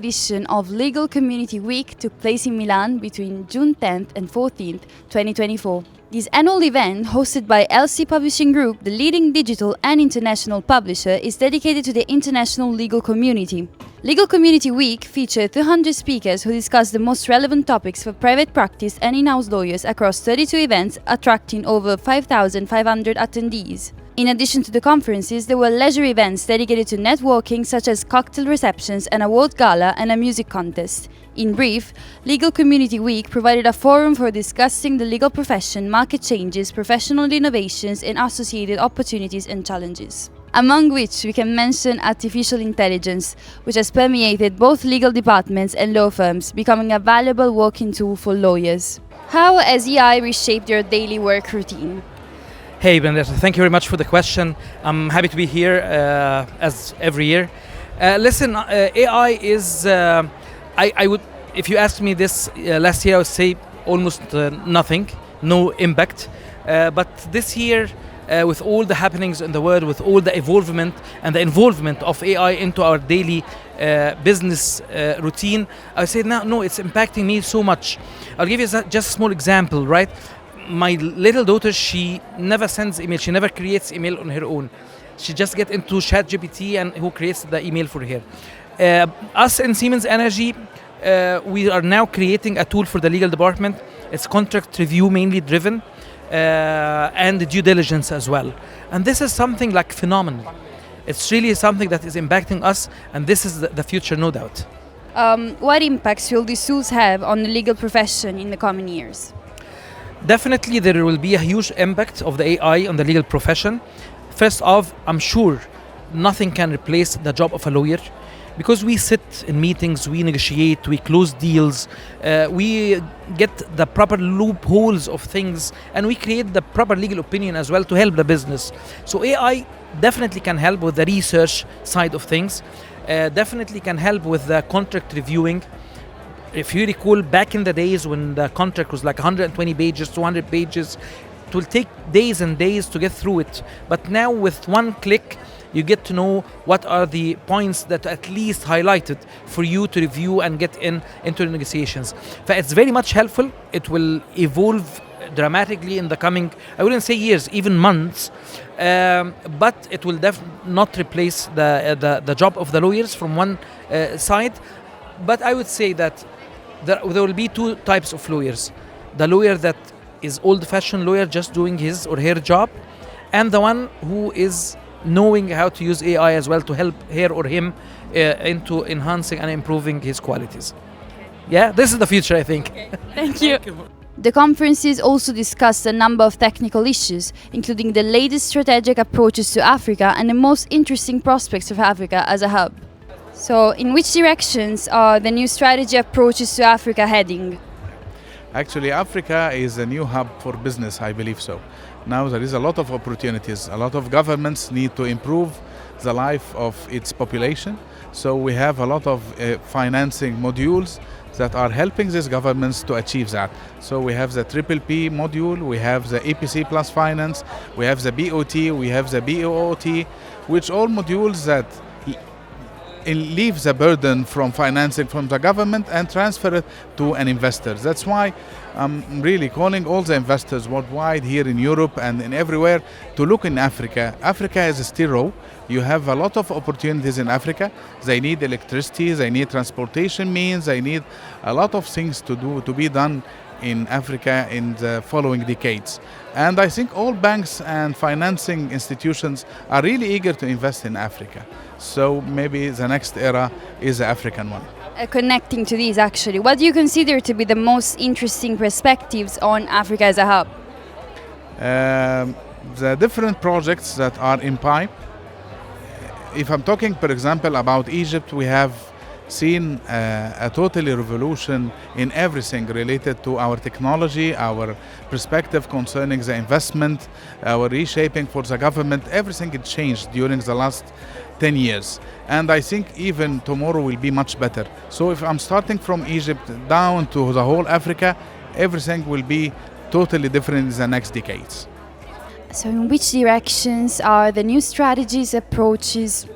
edition of Legal Community Week took place in Milan between June 10th and 14th, 2024. This annual event, hosted by LC Publishing Group, the leading digital and international publisher, is dedicated to the international legal community. Legal Community Week featured 200 speakers who discussed the most relevant topics for private practice and in-house lawyers across 32 events, attracting over 5,500 attendees. In addition to the conferences, there were leisure events dedicated to networking, such as cocktail receptions, an award gala, and a music contest. In brief, Legal Community Week provided a forum for discussing the legal profession, market changes, professional innovations, and associated opportunities and challenges. Among which we can mention artificial intelligence, which has permeated both legal departments and law firms, becoming a valuable working tool for lawyers. How has AI reshaped your daily work routine? Hey Benedetta, thank you very much for the question. I'm happy to be here as every year. Listen, AI is, I would, if you asked me this last year, I would say almost nothing, no impact. But this year, with all the happenings in the world, with all the evolvement and the involvement of AI into our daily business routine, I would say no, it's impacting me so much. I'll give you just a small example, right? My little daughter, she never sends email, she never creates email on her own. She just gets into ChatGPT and who creates the email for her. Us in Siemens Energy, we are now creating a tool for the legal department. It's contract review mainly driven and due diligence as well. And this is something like phenomenal. It's really something that is impacting us, and this is the future, no doubt. What impacts will these tools have on the legal profession in the coming years? Definitely there will be a huge impact of the AI on the legal profession. First off, I'm sure nothing can replace the job of a lawyer, because we sit in meetings, we negotiate, we close deals, we get the proper loopholes of things, and we create the proper legal opinion as well to help the business. So AI definitely can help with the research side of things, definitely can help with the contract reviewing. If you recall, back in the days when the contract was like 120 pages, 200 pages, it will take days and days to get through it. But now with one click, you get to know what are the points that at least highlighted for you to review and get into the negotiations. So it's very much helpful. It will evolve dramatically in the coming, I wouldn't say years, even months, but it will not replace the job of the lawyers from one side. But I would say that there will be two types of lawyers. The lawyer that is old-fashioned lawyer just doing his or her job, and the one who is knowing how to use AI as well to help her or him into enhancing and improving his qualities. Yeah, this is the future, I think. Okay. Thank you. The conferences also discussed a number of technical issues, including the latest strategic approaches to Africa and the most interesting prospects of Africa as a hub. So, in which directions are the new strategy approaches to Africa heading? Actually, Africa is a new hub for business, I believe so. Now there is a lot of opportunities. A lot of governments need to improve the life of its population. So we have a lot of financing modules that are helping these governments to achieve that. So we have the PPP module, we have the EPC plus finance, we have the BOT, we have the BOOT, which all modules that leave the burden from financing from the government and transfer it to an investor. That's why I'm really calling all the investors worldwide, here in Europe and in everywhere, to look in Africa. Africa is still raw. You have a lot of opportunities in Africa. They need electricity, they need transportation means, they need a lot of things to be done in Africa in the following decades. And I think all banks and financing institutions are really eager to invest in Africa. So maybe the next era is the African one. Connecting to these, actually, what do you consider to be the most interesting perspectives on Africa as a hub? The different projects that are in pipe. If I'm talking, for example, about Egypt, we have seen a totally revolution in everything related to our technology, our perspective concerning the investment, our reshaping for the government. Everything had changed during the last 10 years. And I think even tomorrow will be much better. So if I'm starting from Egypt down to the whole Africa, everything will be totally different in the next decades. So in which directions are the new strategies, approaches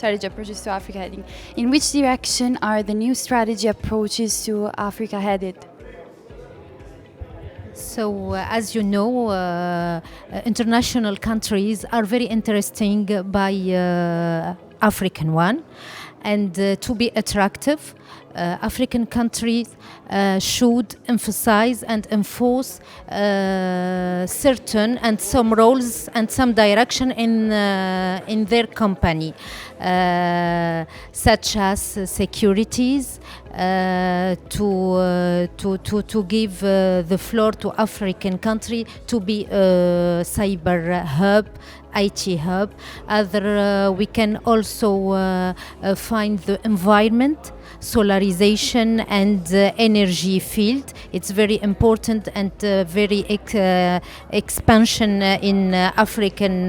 strategy approaches to Africa heading. In which direction are the new strategy approaches to Africa headed? So, as you know, international countries are very interesting by African one, and to be attractive, African countries should emphasize and enforce certain and some roles and some direction in their company, such as securities, to give the floor to African country to be a cyber hub, IT hub. We can also find the environment, solarization and energy field. It's very important and very expansion in African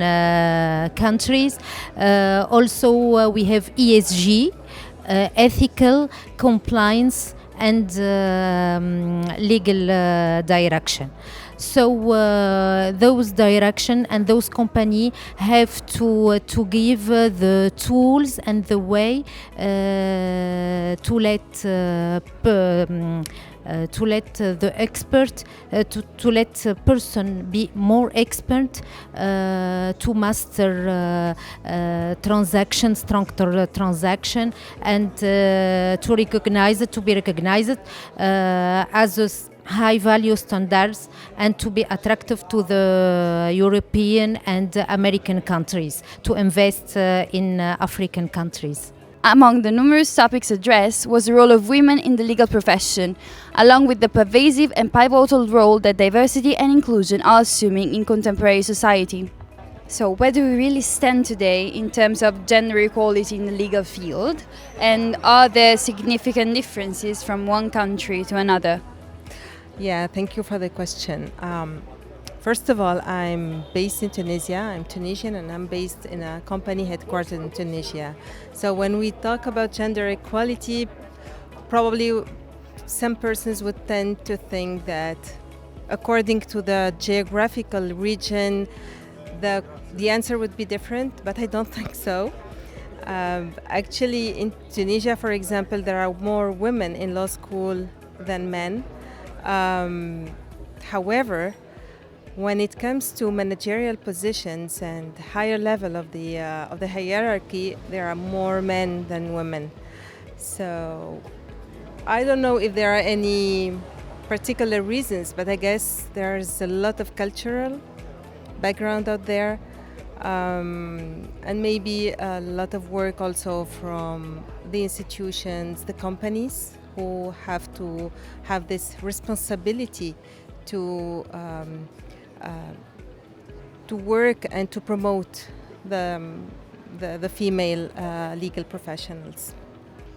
countries. Also, we have ESG, ethical, compliance and legal direction. So those direction and those company have to give the tools and the way to let the expert, to let a person be more expert to master transaction, structural transaction, and to recognize it, to be recognized as a high value standards, and to be attractive to the European and American countries to invest in African countries. Among the numerous topics addressed was the role of women in the legal profession, along with the pervasive and pivotal role that diversity and inclusion are assuming in contemporary society. So, where do we really stand today in terms of gender equality in the legal field, and are there significant differences from one country to another? Yeah, thank you for the question. First of all, I'm based in Tunisia. I'm Tunisian and I'm based in a company headquartered in Tunisia. So when we talk about gender equality, probably some persons would tend to think that according to the geographical region, the answer would be different, but I don't think so. Actually, in Tunisia, for example, there are more women in law school than men. However, when it comes to managerial positions and higher level of the hierarchy, there are more men than women. So I don't know if there are any particular reasons, but I guess there's a lot of cultural background out there, and maybe a lot of work also from the institutions, the companies, who have to have this responsibility to work and to promote the female legal professionals.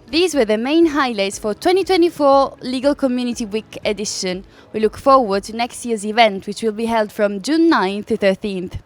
These were the main highlights for 2024 Legal Community Week edition. We look forward to next year's event, which will be held from June 9th to 13th.